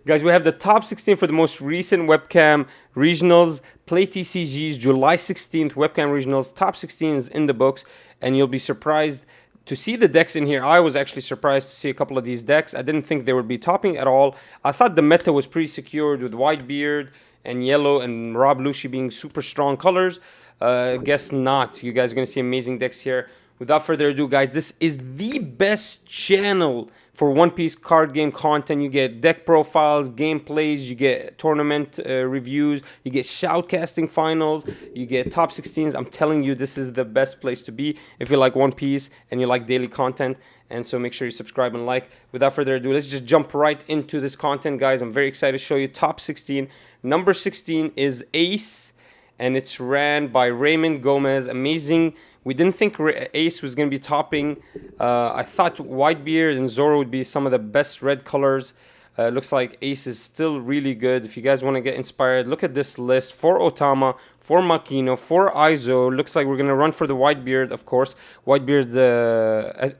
Guys, we have the top 16 for the most recent webcam regionals. Play TCG's July 16th webcam regionals. Top 16 is in the books, and you'll be surprised to see the decks in here. I was actually surprised to see a couple of these decks. I didn't think they would be topping at all. I thought the meta was pretty secured with Whitebeard and Yellow and Rob Lucy being super strong colors. Guess not. You guys are going to see amazing decks here. Without further ado, guys, this is the best channel for One Piece card game content. You get deck profiles, gameplays, you get tournament reviews, you get shoutcasting finals, you get top 16s. I'm telling you, this is the best place to be if you like One Piece and you like daily content. And so make sure you subscribe and like. Without further ado, let's just jump right into this content, guys. I'm very excited to show you top 16. Number 16 is Ace, and it's ran by Raymond Gomez. Amazing. We didn't think Ace was going to be topping. I thought Whitebeard and Zoro would be some of the best red colors. Looks like Ace is still really good. If you guys want to get inspired, look at this list. For Otama, for Makino, for Aizo. Looks like we're going to run for the Whitebeard, of course. Whitebeard, a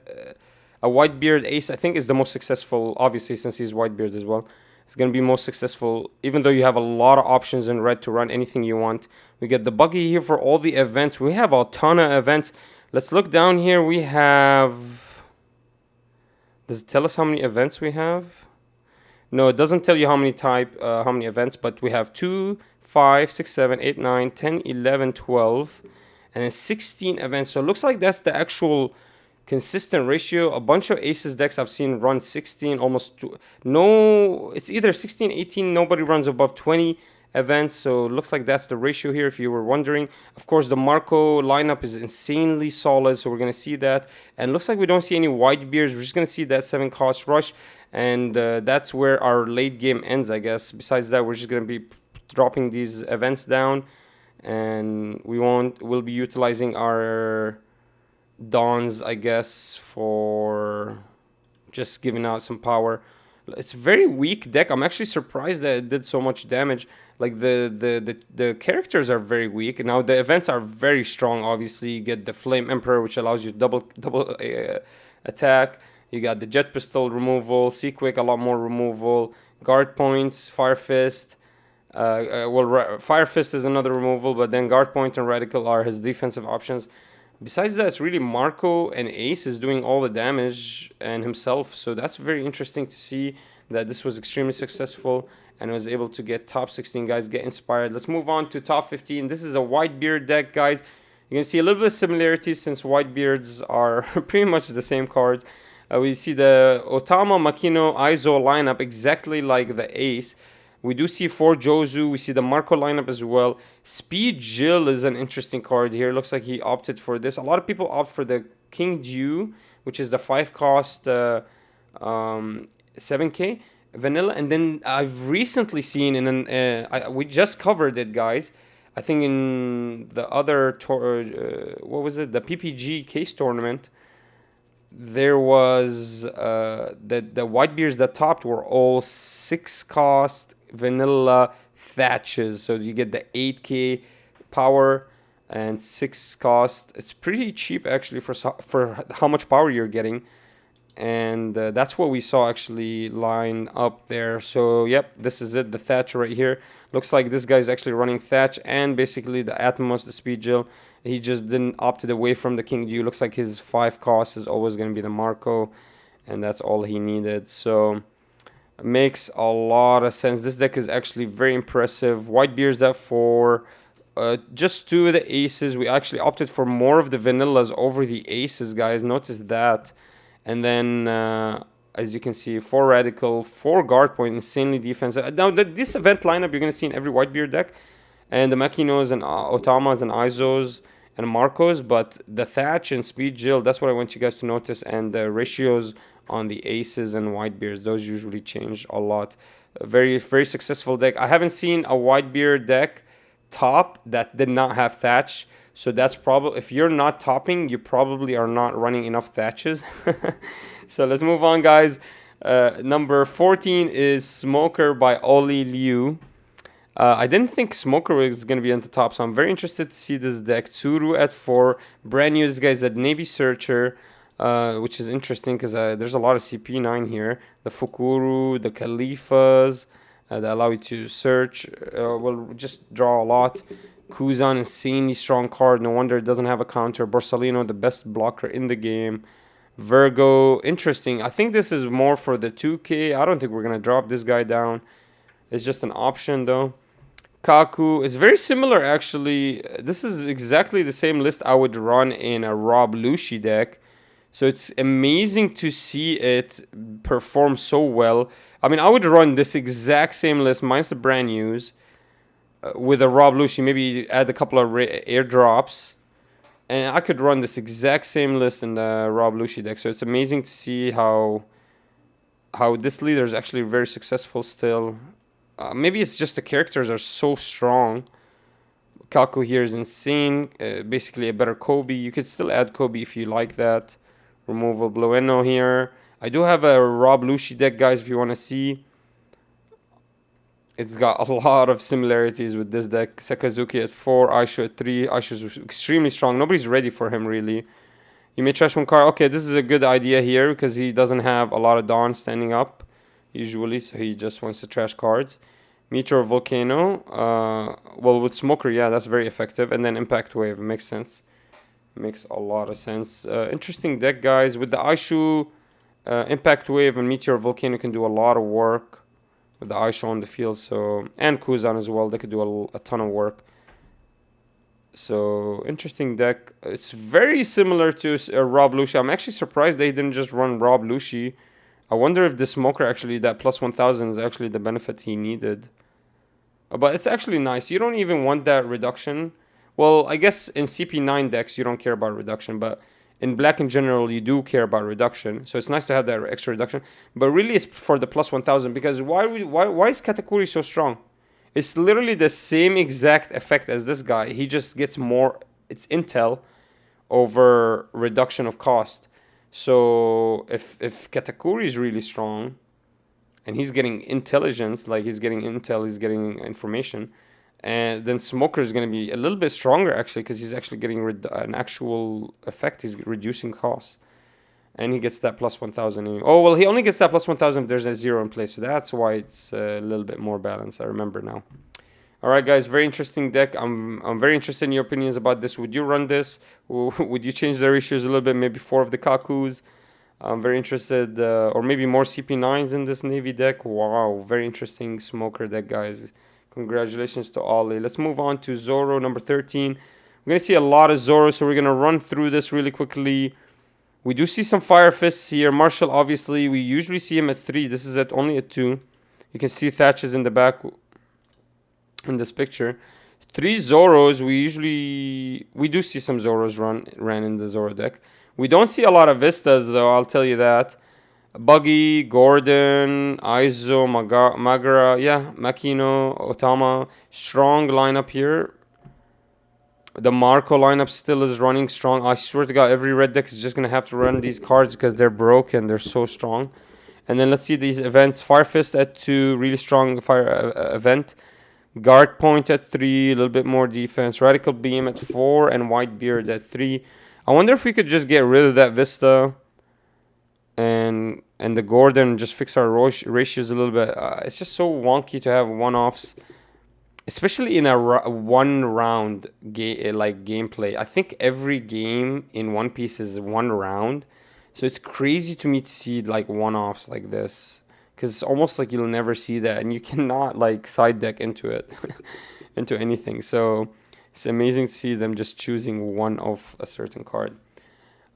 Whitebeard Ace, I think, is the most successful, obviously, since he's Whitebeard as well. It's going to be most successful, even though you have a lot of options in red to run anything you want. We get the buggy here for all the events. We have a ton of events. Let's look down here. We have... Does it tell us how many events we have? No, it doesn't tell you how many events, but we have 2, 5, 6, 7, 8, 9, 10, 11, 12, and then 16 events. So it looks like that's the actual consistent ratio. A bunch of Aces decks I've seen run 16, it's either 16, 18, nobody runs above 20 events, so it looks like that's the ratio here if you were wondering. Of course, the Marco lineup is insanely solid, so we're going to see that. And looks like we don't see any Whitebeards. We're just going to see that 7 cost rush, and that's where our late game ends, I guess. Besides that, we're just going to be dropping these events down, and we'll be utilizing our Dawns, I guess, for just giving out some power. It's a very weak deck. I'm actually surprised that it did so much damage. Like the characters are very weak. Now the events are very strong. Obviously, you get the Flame Emperor, which allows you double attack. You got the Jet Pistol removal, Sea Quick, a lot more removal, guard points, Fire Fist. Fire Fist is another removal, but then guard point and Radical are his defensive options. Besides that, it's really Marco and Ace is doing all the damage and himself. So that's very interesting to see that this was extremely successful and was able to get top 16, guys. Get inspired. Let's move on to top 15. This is a Whitebeard deck, guys. You can see a little bit of similarities since Whitebeards are pretty much the same cards. We see the Otama, Makino, Aizo lineup exactly like the Ace. We do see 4 Jozu. We see the Marco lineup as well. Speed Jill is an interesting card here. Looks like he opted for this. A lot of people opt for the 𝐒𝐎𝐑, which is the 5 cost 7K vanilla. And then I've recently seen we just covered it, guys. I think in the other what was it? The PPG case tournament. There was the Whitebeards that topped were all 6 cost vanilla thatches, so you get the 8K power and 6 cost. It's pretty cheap actually for how much power you're getting, and that's what we saw actually line up there. So yep, this is it, the thatch right here. Looks like this guy's actually running thatch and basically the Atmos, the Speed Jill. He just didn't opt away from the 𝐒𝐎𝐑. Looks like his 5 cost is always going to be the Marco, and that's all he needed. So it makes a lot of sense. This deck is actually very impressive. Whitebeard's that for just 2 of the Aces. We actually opted for more of the vanillas over the Aces, guys. Notice that. And then as you can see, 4 Radical, 4 Guard Point, insanely defensive. Now this event lineup you're going to see in every Whitebeard deck. And the Makinos and Otamas and Aizos and Marcos, but the Thatch and Speed Jill, that's what I want you guys to notice. And the ratios on the Aces and Whitebeards, those usually change a lot. A very, very successful deck. I haven't seen a Whitebeard deck top that did not have Thatch. So that's probably, if you're not topping, you probably are not running enough Thatches. So let's move on, guys. Number 14 is Smoker by Oli Liu. I didn't think Smoker was going to be on the top, so I'm very interested to see this deck. Tsuru at 4, brand new. This guy's a Navy Searcher. which is interesting because there's a lot of CP9 here. The Fukuru, the Khalifas that allow you to search. Will just draw a lot. Kuzan, insanely strong card. No wonder it doesn't have a counter. Borsalino, the best blocker in the game. Virgo, interesting. I think this is more for the 2K. I don't think we're going to drop this guy down. It's just an option though. Kaku is very similar actually. This is exactly the same list I would run in a Rob Lushi deck. So it's amazing to see it perform so well. I mean, I would run this exact same list minus the brand news with a Rob Lushi. Maybe add a couple of airdrops. And I could run this exact same list in the Rob Lushi deck. So it's amazing to see how this leader is actually very successful still. Maybe it's just the characters are so strong. Kaku here is insane. Basically a better Kobe. You could still add Kobe if you like that. Removal Blueno here. I do have a Rob Lushi deck, guys, if you want to see. It's got a lot of similarities with this deck. Sakazuki at 4, Aishu at 3. Aishu is extremely strong. Nobody's ready for him, really. You may trash one card. Okay, this is a good idea here because he doesn't have a lot of Dawn standing up, usually, so he just wants to trash cards. Meteor Volcano. Well, with Smoker, yeah, that's very effective. And then Impact Wave. Makes sense. Makes a lot of sense. Interesting deck, guys. With the Aishu, Impact Wave and Meteor Volcano can do a lot of work with the Aishu on the field. So, and Kuzan as well. They could do a ton of work. So, interesting deck. It's very similar to Rob Lushi. I'm actually surprised they didn't just run Rob Lushi. I wonder if the Smoker actually, that plus 1000 is actually the benefit he needed. But it's actually nice. You don't even want that reduction. Well, I guess in CP9 decks, you don't care about reduction. But in Black in general, you do care about reduction. So it's nice to have that extra reduction. But really, it's for the plus 1000. Because why is Katakuri so strong? It's literally the same exact effect as this guy. He just gets more... It's intel over reduction of cost. So if Katakuri is really strong... and he's getting intelligence, like he's getting intel, he's getting information, and then Smoker is going to be a little bit stronger actually because he's actually getting an actual effect. He's reducing costs, and he gets that plus 1000. Oh well, he only gets that plus 1000 if there's a 0 in play, so that's why it's a little bit more balanced. I remember now. All right, guys, very interesting deck. I'm very interested in your opinions about this. Would you run this? Would you change the ratios a little bit? Maybe 4 of the Kakus. I'm very interested, or maybe more CP9s in this Navy deck. Wow, very interesting Smoker deck, guys. Congratulations to Ali. Let's move on to Zoro, number 13. We're going to see a lot of Zoro, so we're going to run through this really quickly. We do see some Fire Fists here. Marshall, obviously, we usually see him at 3. This is only at 2. You can see Thatch is in the back in this picture. 3 Zoros, we do see some Zoros ran in the Zoro deck. We don't see a lot of Vistas, though, I'll tell you that. Buggy, Gordon, Aizo, Magara, yeah, Makino, Otama. Strong lineup here. The Marco lineup still is running strong. I swear to God, every red deck is just going to have to run these cards because they're broken. They're so strong. And then let's see these events. Fire Fist at 2, really strong fire event. Guard Point at 3, a little bit more defense. Radical Beam at 4, and Whitebeard at 3. I wonder if we could just get rid of that Vista and the Gordon, just fix our ratios a little bit. It's just so wonky to have one-offs, especially in a one-round gameplay. I think every game in One Piece is 1 round, so it's crazy to me to see like one-offs like this, because it's almost like you'll never see that, and you cannot like side deck into it, into anything. So it's amazing to see them just choosing one of a certain card.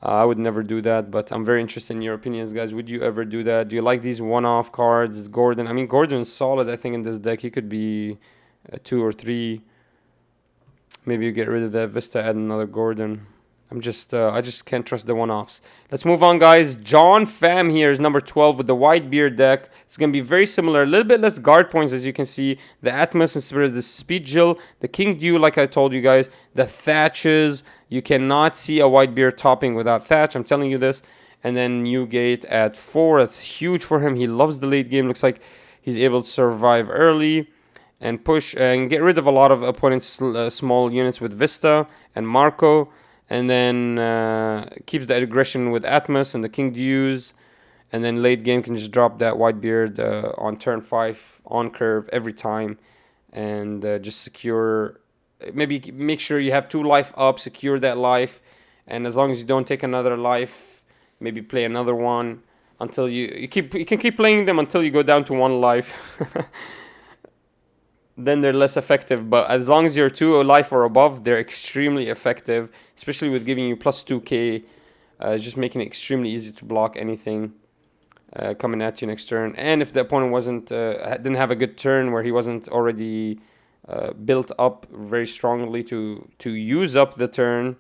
I would never do that, but I'm very interested in your opinions, guys. Would you ever do that? Do you like these one-off cards? Gordon, I mean, Gordon's solid, I think, in this deck. He could be 2 or 3. Maybe you get rid of that Vista, add another Gordon. I just can't trust the one-offs. Let's move on, guys. John Pham here is number 12 with the Whitebeard deck. It's going to be very similar. A little bit less guard points, as you can see. The Atmos instead of the Speed Jill. The King Dew, like I told you guys. The Thatches. You cannot see a Whitebeard topping without Thatch. I'm telling you this. And then Newgate at 4. That's huge for him. He loves the late game. Looks like he's able to survive early and push and get rid of a lot of opponents' small units with Vista and Marco. and then keeps the aggression with Atmos and the King Dews, and then late game can just drop that Whitebeard on turn 5 on curve every time, and just secure. Maybe make sure you have 2 life up, secure that life, and as long as you don't take another life, maybe play another one until you can keep playing them until you go down to 1 life. Then they're less effective, but as long as you're 2 life or above, they're extremely effective, especially with giving you plus 2k, just making it extremely easy to block anything coming at you next turn. And if the opponent didn't have a good turn where he wasn't already built up very strongly to use up the turn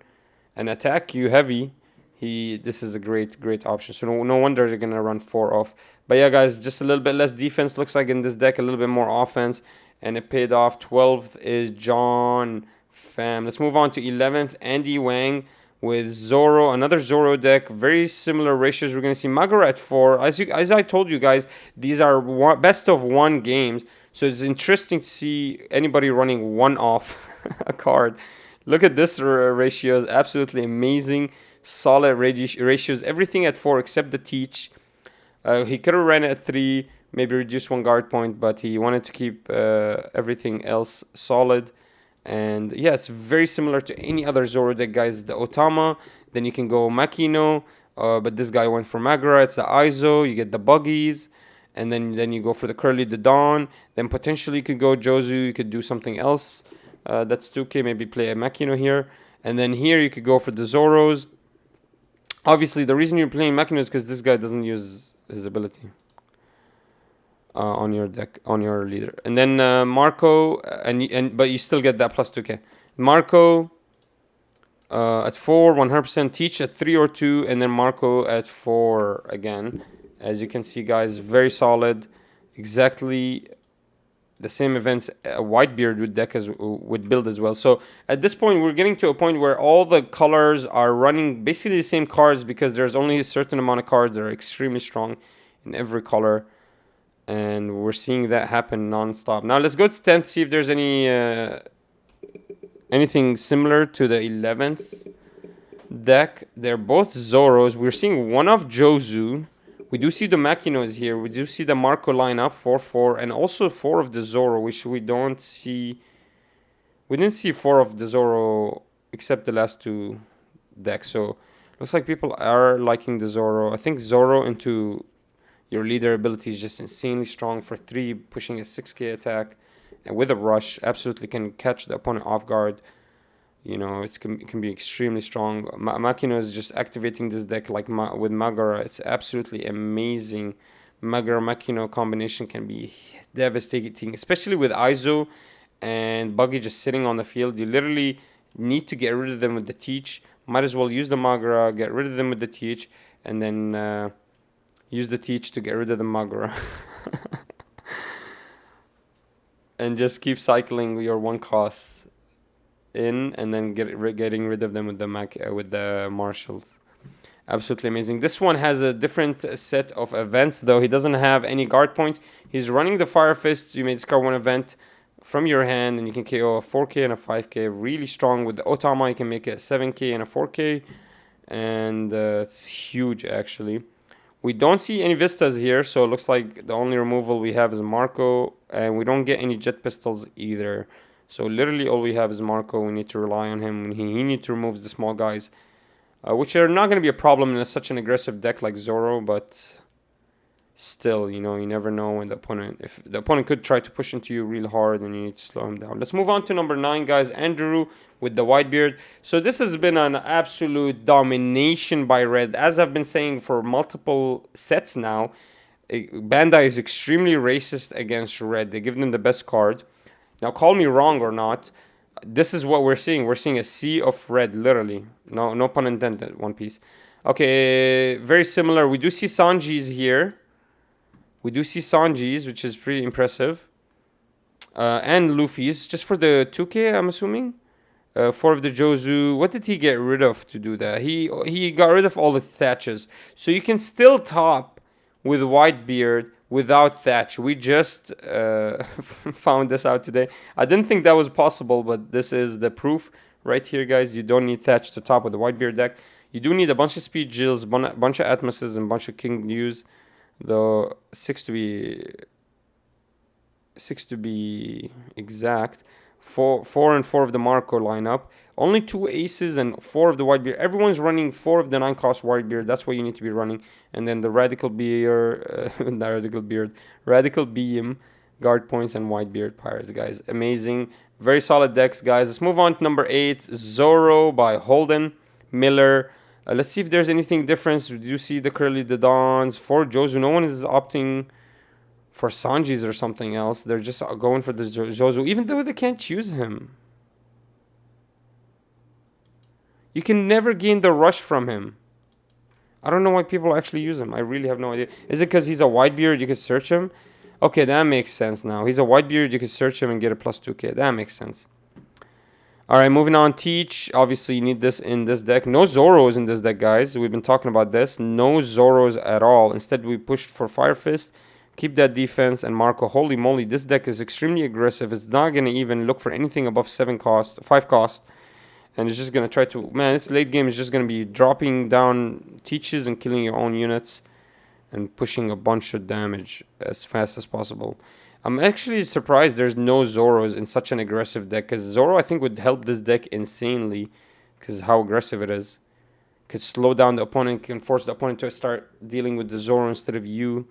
and attack you heavy, this is a great option. So no wonder they're gonna run 4 off. But yeah, guys, just a little bit less defense looks like in this deck, a little bit more offense, and it paid off. 12th is John Pham. Let's move on to 11th, Andy Wang with Zoro, another Zoro deck, very similar ratios. We're gonna see Magara at 4. As I told you guys, these are best of 1 games, so it's interesting to see anybody running 1 off a card. Look at this ratios, absolutely amazing, solid ratios. Everything at 4 except the Teach. He could have ran at 3, maybe reduce 1 guard point, but he wanted to keep everything else solid. And yeah, it's very similar to any other Zoro deck, guys. The Otama, then you can go Makino, but this guy went for Magara. It's the Izo, you get the Buggies, and then you go for the Curly the Dawn. Then potentially you could go Jozu, you could do something else. That's 2k, maybe play a Makino here. And then here you could go for the Zoros. Obviously, the reason you're playing Makino is because this guy doesn't use his ability on your deck, on your leader. And then Marco, but you still get that plus 2k. Marco at 4, 100%. Teach at 3 or 2, and then Marco at 4 again. As you can see, guys, very solid. Exactly the same events Whitebeard would build as well. So at this point, we're getting to a point where all the colors are running basically the same cards, because there's only a certain amount of cards that are extremely strong in every color, and we're seeing that happen non-stop. Now let's go to 10th, see if there's anything similar to the 11th deck. They're both Zoros. We're seeing 1 of Jozu. We do see the Makinos here. We do see the Marco lineup 4-4, and also 4 of the Zoro, which we don't see. We didn't see 4 of the Zoro except the last 2 decks. So looks like people are liking the Zoro. I think Zoro into your leader ability is just insanely strong for 3, pushing a 6k attack, and with a rush, absolutely can catch the opponent off guard. You know, it can be extremely strong. Makino is just activating this deck like with Magara. It's absolutely amazing. Magara-Makino combination can be devastating, especially with Izo and Buggy just sitting on the field. You literally need to get rid of them with the Teach. Might as well use the Magara, get rid of them with the Teach, and then use the Teach to get rid of the Magara. And just keep cycling your 1 costs in, and then getting rid of them with the marshals. Absolutely amazing. This one has a different set of events, though. He doesn't have any guard points. He's running the Fire Fist. You may discard 1 event from your hand, and you can KO a 4k and a 5k. Really strong. With the Otama, you can make it a 7k and a 4k, and it's huge, actually. We don't see any Vistas here, so it looks like the only removal we have is Marco, and we don't get any Jet Pistols either. So literally all we have is Marco. We need to rely on him. He needs to remove the small guys, which are not going to be a problem in such an aggressive deck like Zoro, but still, you know, you never know when if the opponent could try to push into you real hard, and you need to slow him down. Let's move on to number 9, guys. Andrew with the Whitebeard. So this has been an absolute domination by Red. As I've been saying for multiple sets now, Bandai is extremely racist against Red. They give them the best card. Now, call me wrong or not, this is what we're seeing. We're seeing a sea of red, literally. No pun intended, One Piece. Okay, very similar. We do see Sanjis here. We do see Sanjis, which is pretty impressive. And Luffy's, just for the 2k, I'm assuming. 4 of the Jozu. What did he get rid of to do that? He got rid of all the Thatches. So you can still top with Whitebeard without Thatch. We just found this out today. I didn't think that was possible, but this is the proof right here, guys. You don't need Thatch to top with the Whitebeard deck. You do need a bunch of Speed Jills, a bunch of Atmoses, and a bunch of King Dews. Though 6 to be exact. 4 and 4 of the Marco lineup. Only 2 aces and 4 of the Whitebeard. Everyone's running 4 of the 9-cost Whitebeard. That's what you need to be running. And then the Radical Beard, Radical Beam, Guard Points, and Whitebeard Pirates, guys. Amazing. Very solid decks, guys. Let's move on to number 8. Zorro by Holden Miller. Let's see if there's anything different. Do you see the Curly the Dons? For Jozu, no one is opting for Sanji's or something else. They're just going for the Jozu, even though they can't choose him. You can never gain the rush from him. I don't know why people actually use him. I really have no idea. Is it because he's a Whitebeard, you can search him? Okay, that makes sense now. He's a Whitebeard, you can search him and get a plus 2k. That makes sense. Alright, moving on. Teach. Obviously, you need this in this deck. No Zoros in this deck, guys. We've been talking about this. No Zoros at all. Instead, we pushed for Fire Fist. Keep that defense and Marco. Holy moly, this deck is extremely aggressive. It's not going to even look for anything above 5 cost. And it's just going to try to... Man, this late game is just going to be dropping down Teaches and killing your own units. And pushing a bunch of damage as fast as possible. I'm actually surprised there's no Zoros in such an aggressive deck. Because Zoro, I think, would help this deck insanely. Because how aggressive it is. Could slow down the opponent. Can force the opponent to start dealing with the Zoro instead of you.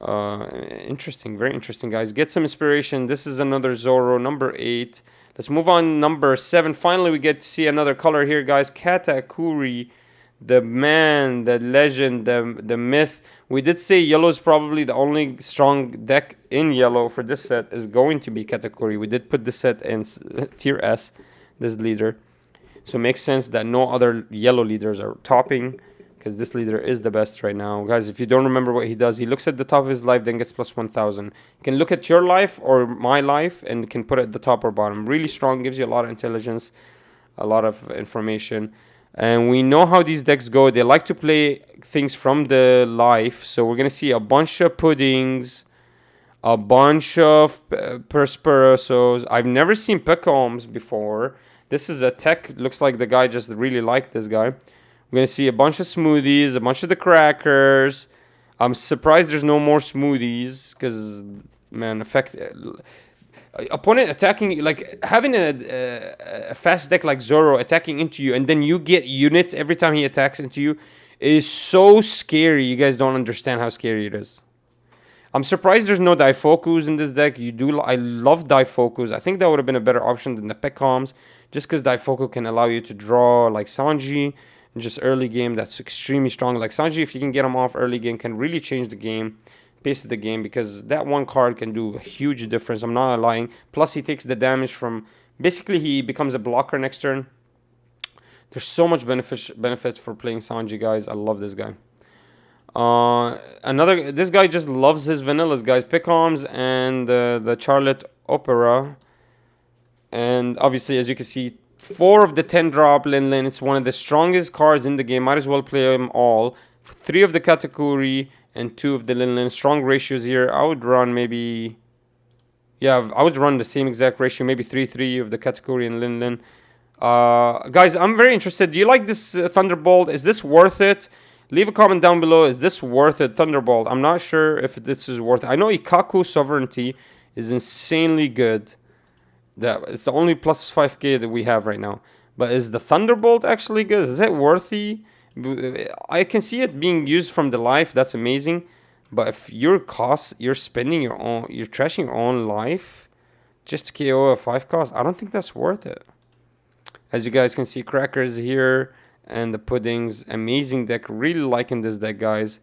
Interesting. Very interesting, guys. Get some inspiration. This is another Zoro. Number 8. Let's move on. Number 7. Finally, we get to see another color here, guys. Katakuri. The man, the legend, the myth. We did say yellow is probably the only strong deck in yellow for this set is going to be Katakuri. We did put this set in tier S, this leader. So it makes sense that no other yellow leaders are topping because this leader is the best right now. Guys, if you don't remember what he does, he looks at the top of his life, then gets plus 1,000. You can look at your life or my life and can put it at the top or bottom. Really strong, gives you a lot of intelligence, a lot of information. And we know how these decks go. They like to play things from the life. So we're going to see a bunch of Puddings, a bunch of Perspirosos. I've never seen Peccoms before. This is a tech. Looks like the guy just really liked this guy. We're going to see a bunch of Smoothies, a bunch of the Crackers. I'm surprised there's no more Smoothies because, man, opponent attacking you, like having a fast deck like Zoro attacking into you and then you get units every time he attacks into you is so scary. You guys don't understand how scary it is. I'm surprised there's no Daifokus in this deck. I love Daifokus. I think that would have been a better option than the Peccoms just because Daifoku can allow you to draw like Sanji in just early game. That's extremely strong. Like Sanji, if you can get him off early game, can really change the game. Pace of the game because that one card can do a huge difference. I'm not lying. Plus he takes the damage from basically he becomes a blocker next turn. There's so much benefits for playing Sanji, guys. I love this guy. This guy just loves his vanillas, guys. Peccoms and the Charlotte Opera. And obviously, as you can see, 4 of the 10 drop Lin Lin. It's one of the strongest cards in the game. Might as well play them all. 3 of the Katakuri and 2 of the Lin Lin. Strong ratios here. I would run maybe... Yeah, I would run the same exact ratio. Maybe 3-3 of the Katakuri and Lin Lin. Guys, I'm very interested. Do you like this Thunderbolt? Is this worth it? Leave a comment down below. Is this worth it, Thunderbolt? I'm not sure if this is worth it. I know Ikkaku Sovereignty is insanely good. It's the only plus 5k that we have right now. But is the Thunderbolt actually good? Is it worthy? I can see it being used from the life. That's amazing. But if you're spending your own, you're trashing your own life just to KO a 5 cost, I don't think that's worth it. As you guys can see, Crackers here and the Puddings. Amazing deck. Really liking this deck, guys.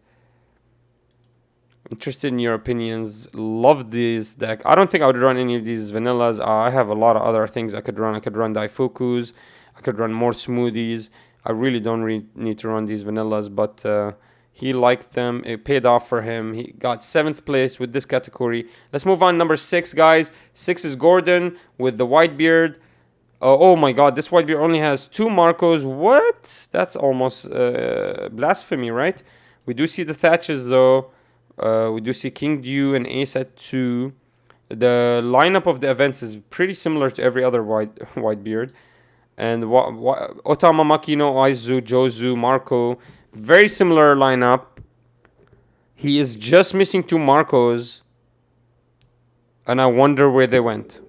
Interested in your opinions. Love this deck. I don't think I would run any of these vanillas. I have a lot of other things I could run. I could run Daifukus. I could run more Smoothies. I really don't need to run these vanillas, but he liked them. It paid off for him. He got 7th place with this category. Let's move on. Number 6, guys. 6 is Gordon with the Whitebeard. Oh my god, this Whitebeard only has 2 Marcos. What? That's almost blasphemy, right? We do see the Thatches, though. We do see King Dew and Ace at 2. The lineup of the events is pretty similar to every other Whitebeard. and Otama, Makino, Aizu, Jozu, Marco. Very similar lineup. He is just missing 2 Marcos. And I wonder where they went.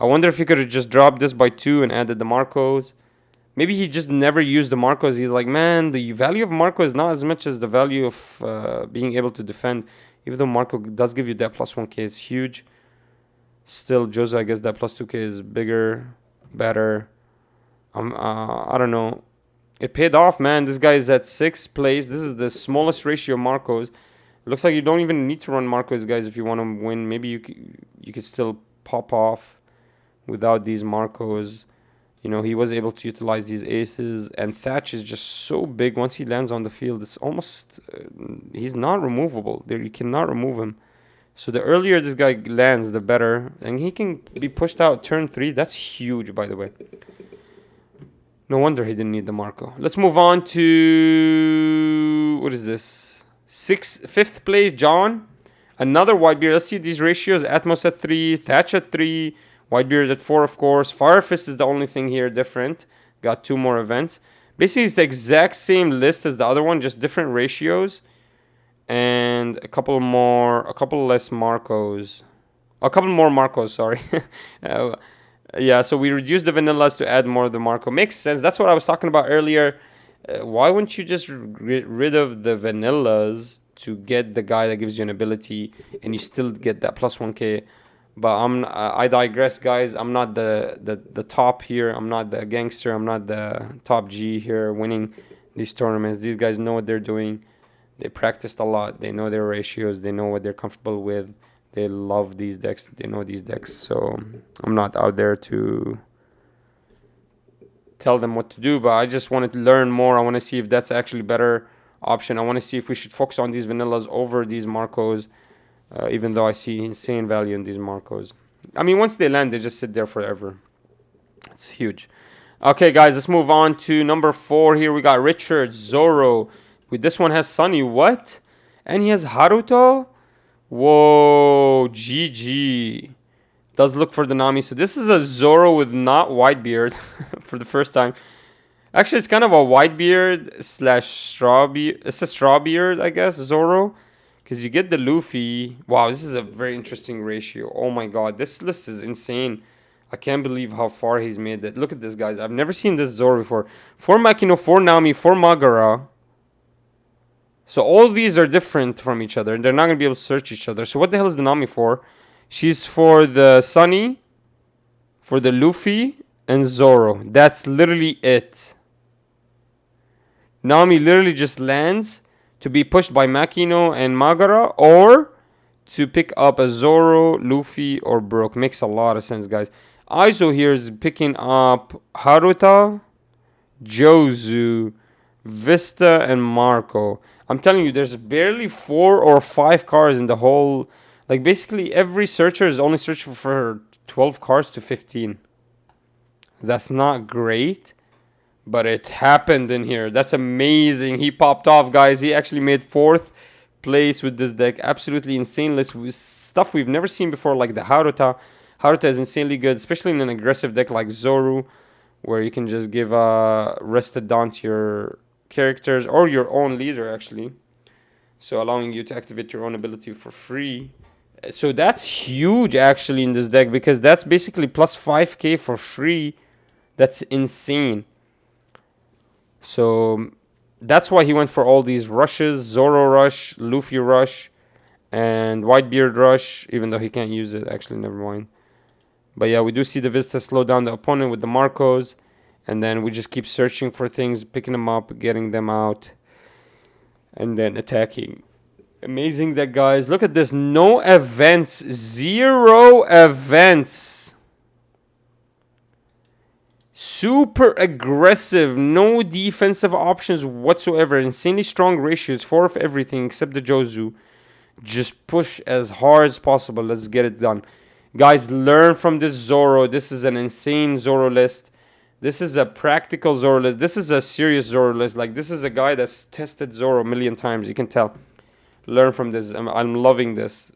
I wonder if he could have just dropped this by 2 and added the Marcos. Maybe he just never used the Marcos. He's like, man, the value of Marco is not as much as the value of being able to defend. Even though Marco does give you that plus 1k, it's huge. Still, Jozo, I guess that plus 2k is bigger, better. I don't know. It paid off, man. This guy is at 6th place. This is the smallest ratio of Marcos. It looks like you don't even need to run Marcos, guys, if you want to win. Maybe you could still pop off without these Marcos. You know, he was able to utilize these aces. And Thatch is just so big. Once he lands on the field, it's almost... he's not removable. There, you cannot remove him. So the earlier this guy lands, the better. And he can be pushed out turn 3. That's huge, by the way. No wonder he didn't need the Marco. Let's move on to... what is this? 5th place, John. Another Whitebeard. Let's see these ratios. Atmos at 3. Thatch at 3. Whitebeard at 4, of course. Fire Fist is the only thing here different. Got 2 more events. Basically, it's the exact same list as the other one, just different ratios. And a couple less Marcos. A couple more Marcos, sorry. Yeah, so we reduced the vanillas to add more of the Marco. Makes sense. That's what I was talking about earlier. Why wouldn't you just get rid of the vanillas to get the guy that gives you an ability and you still get that plus 1k? But I digress, guys. I'm not the top here. I'm not the gangster. I'm not the top G here winning these tournaments. These guys know what they're doing. They practiced a lot. They know their ratios. They know what they're comfortable with. They love these decks. They know these decks. So I'm not out there to tell them what to do. But I just wanted to learn more. I want to see if that's actually a better option. I want to see if we should focus on these vanillas over these Marcos. Even though I see insane value in these Marcos. I mean, once they land, they just sit there forever. It's huge. Okay, guys, let's move on to number 4 here. We got Richard, Zoro. This one has Sunny. What? And he has Haruto? Whoa, GG. Does look for the Nami. So this is a Zoro with not Whitebeard for the first time. Actually, it's kind of a Whitebeard slash Strawbeard. It's a Strawbeard, I guess, Zoro. Because you get the Luffy. Wow, this is a very interesting ratio. Oh my god, this list is insane. I can't believe how far he's made it. Look at this, guys. I've never seen this Zoro before. 4 Makino, 4 Nami, 4 Magara. So all these are different from each other. And they're not going to be able to search each other. So what the hell is the Nami for? She's for the Sunny, for the Luffy, and Zoro. That's literally it. Nami literally just lands to be pushed by Makino and Magara, or to pick up a Zoro, Luffy, or Brook. Makes a lot of sense, guys. Aizo here is picking up Haruta, Jozu, Vista, and Marco. I'm telling you, there's barely 4 or 5 cards in the whole... Like, basically, every searcher is only searching for 12 cards to 15. That's not great. But it happened in here. That's amazing. He popped off, guys. He actually made 4th place with this deck. Absolutely insane list with stuff we've never seen before, like the Haruta. Haruta is insanely good, especially in an aggressive deck like Zoru, where you can just give a rested down to your characters or your own leader, actually. So allowing you to activate your own ability for free. So that's huge, actually, in this deck, because that's basically plus 5k for free. That's insane. So that's why he went for all these rushes. Zoro rush, Luffy rush, and Whitebeard rush. Even though he can't use it. Actually, never mind. But yeah, we do see the Vista slow down the opponent with the Marcos. And then we just keep searching for things, picking them up, getting them out. And then attacking. Amazing that, guys. Look at this. No events. 0 events. Super aggressive, no defensive options whatsoever. Insanely strong ratios, 4 of everything except the Jozu. Just push as hard as possible. Let's get it done. Guys, learn from this Zoro. This is an insane Zoro list. This is a practical Zoro list. This is a serious Zoro list. Like, this is a guy that's tested Zoro a million times. You can tell. Learn from this. I'm loving this.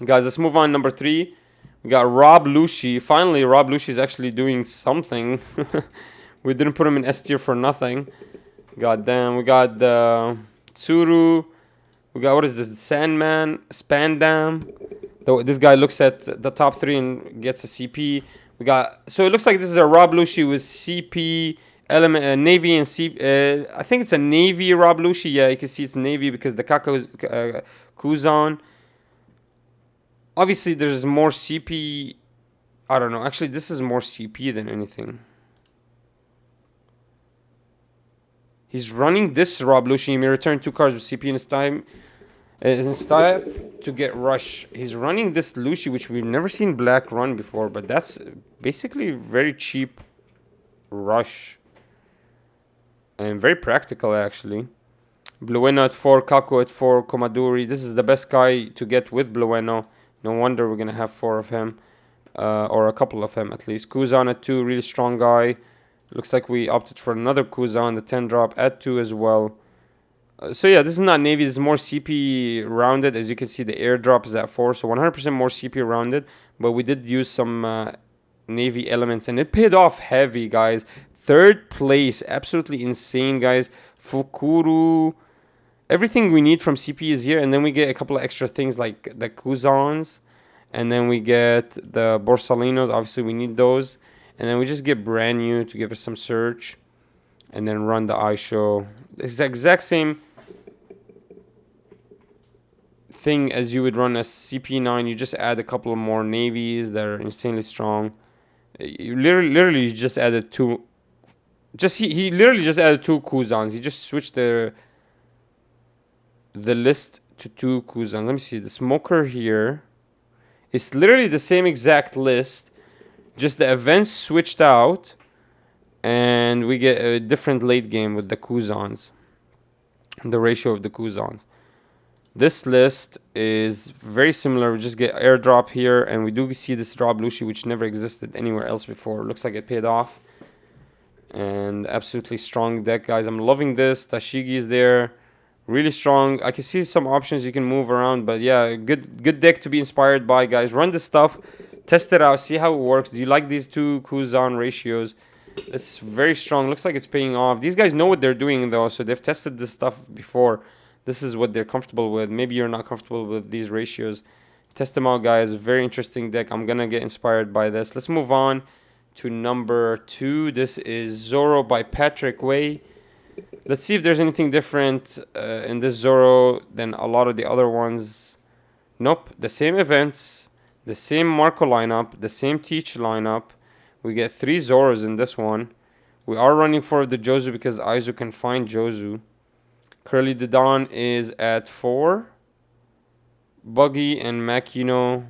Guys, let's move on. Number 3. We got Rob Lushi. Finally, Rob Lushi is actually doing something. We didn't put him in S tier for nothing. God damn. We got the Tsuru. We got, what is this? Sandman. Spandam. This guy looks at the top 3 and gets a CP. We got, so it looks like this is a Rob Lushi with CP, element, Navy and CP. I think it's a Navy Rob Lushi. Yeah, you can see it's Navy because the 𝐂𝐎𝐍𝐍𝐄𝐓. Obviously, there's more CP. I don't know. Actually, this is more CP than anything. He's running this Rob Lushi. He may return 2 cards with CP in his time. In style to get rush. He's running this Lushi, which we've never seen black run before, but that's basically very cheap rush. And very practical, actually. Blueno at 4, Kako at 4, Komaduri. This is the best guy to get with Blueno. No wonder we're going to have 4 of him. Or a couple of him, at least. Kuzan at 2, really strong guy. Looks like we opted for another Kuzan, the 10 drop at 2 as well. So yeah, this is not Navy. This is more CP rounded. As you can see, the airdrop is at 4. So 100% more CP rounded. But we did use some Navy elements. And it paid off heavy, guys. 3rd place. Absolutely insane, guys. Fukuru. Everything we need from CP is here. And then we get a couple of extra things like the Kuzans. And then we get the Borsalinos. Obviously, we need those. And then we just get brand new to give us some search. And then run the iShow. It's the exact same thing as you would run a CP9. You just add a couple of more navies that are insanely strong. You literally just added 2. He literally just added 2 Kuzans. He just switched the list to 2 Kuzans. Let me see. The smoker here. It's literally the same exact list. Just the events switched out. And we get a different late game with the Kuzans. The ratio of the Kuzans. This list is very similar. We just get airdrop here. And we do see this Rob Lushi, which never existed anywhere else before. Looks like it paid off. And absolutely strong deck, guys. I'm loving this. Tashigi is there. Really strong. I can see some options you can move around. But yeah, good deck to be inspired by, guys. Run this stuff. Test it out. See how it works. Do you like these 2 Kuzan ratios? It's very strong. Looks like it's paying off. These guys know what they're doing, though. So they've tested this stuff before. This is what they're comfortable with. Maybe you're not comfortable with these ratios. Test them out, guys. Very interesting deck. I'm going to get inspired by this. Let's move on to number 2. This is Zoro by Patrick Way. Let's see if there's anything different in this Zoro than a lot of the other ones. Nope. The same events. The same Marco lineup. The same Teach lineup. We get 3 Zoros in this one. We are running for the Jozu because Aizu can find Jozu. Curly the Dawn is at 4. Buggy and Makino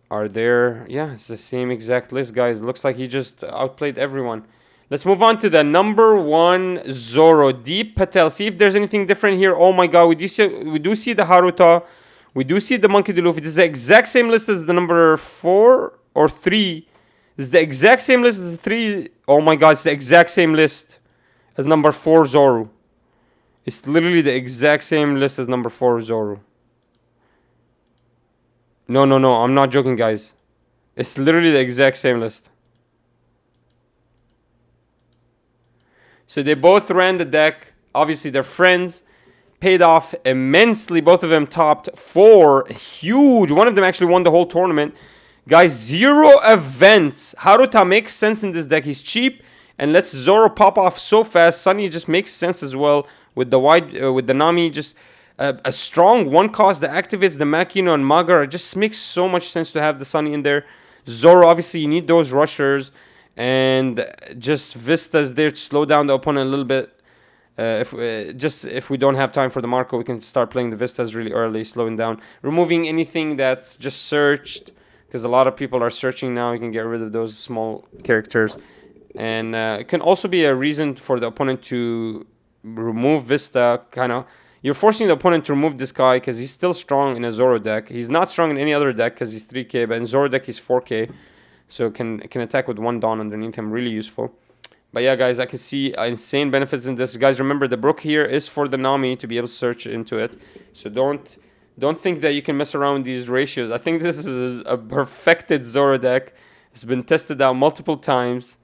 are there. Yeah, it's the same exact list, guys. Looks like he just outplayed everyone. Let's move on to the number 1 Zoro, Deep Patel. See if there's anything different here. Oh my god, we do see the Haruta. We do see the Monkey D. Luffy. This is the exact same list as the number 4 or 3. This is the exact same list as the 3. Oh my god, it's the exact same list as number 4 Zoro. It's literally the exact same list as number 4 Zoro. No, I'm not joking, guys. It's literally the exact same list. So they both ran the deck. Obviously, they're friends. Paid off immensely. Both of them topped 4. Huge. One of them actually won the whole tournament. Guys, 0 events. Haruta makes sense in this deck. He's cheap and lets Zoro pop off so fast. Sunny just makes sense as well with the with the Nami. Just a strong 1 cost that activates the Makino and Magara. It just makes so much sense to have the Sunny in there. Zoro, obviously, you need those rushers. And just Vistas there to slow down the opponent a little bit. If we don't have time for the Marco, we can start playing the Vistas really early, slowing down. Removing anything that's just searched. Because a lot of people are searching now. You can get rid of those small characters. And it can also be a reason for the opponent to remove Vista. You're forcing the opponent to remove this guy because he's still strong in a Zoro deck. He's not strong in any other deck because he's 3k. But in Zoro deck, he's 4k. So can attack with 1 Dawn underneath him. Really useful. But yeah, guys, I can see insane benefits in this. Guys, remember, the Brook here is for the Nami to be able to search into it. So don't Don't think that you can mess around with these ratios. I think this is a perfected Zoro deck. It's been tested out multiple times.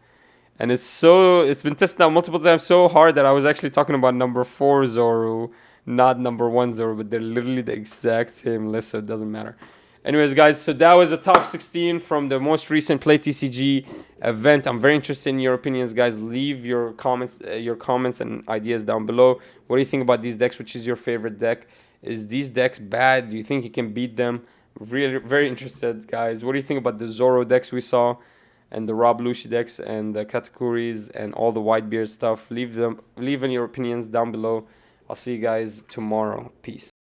And it's been tested out multiple times so hard that I was actually talking about number 4 Zoro, not number 1 Zoro, but they're literally the exact same list, so it doesn't matter. Anyways, guys, so that was the top 16 from the most recent Play TCG event. I'm very interested in your opinions, guys. Leave your comments and ideas down below. What do you think about these decks? Which is your favorite deck? Is these decks bad? Do you think you can beat them? Really, very interested, guys. What do you think about the Zoro decks we saw, and the Rob Lucy decks, and the categories, and all the Whitebeard stuff? Leave in your opinions down below. I'll see you guys tomorrow. Peace.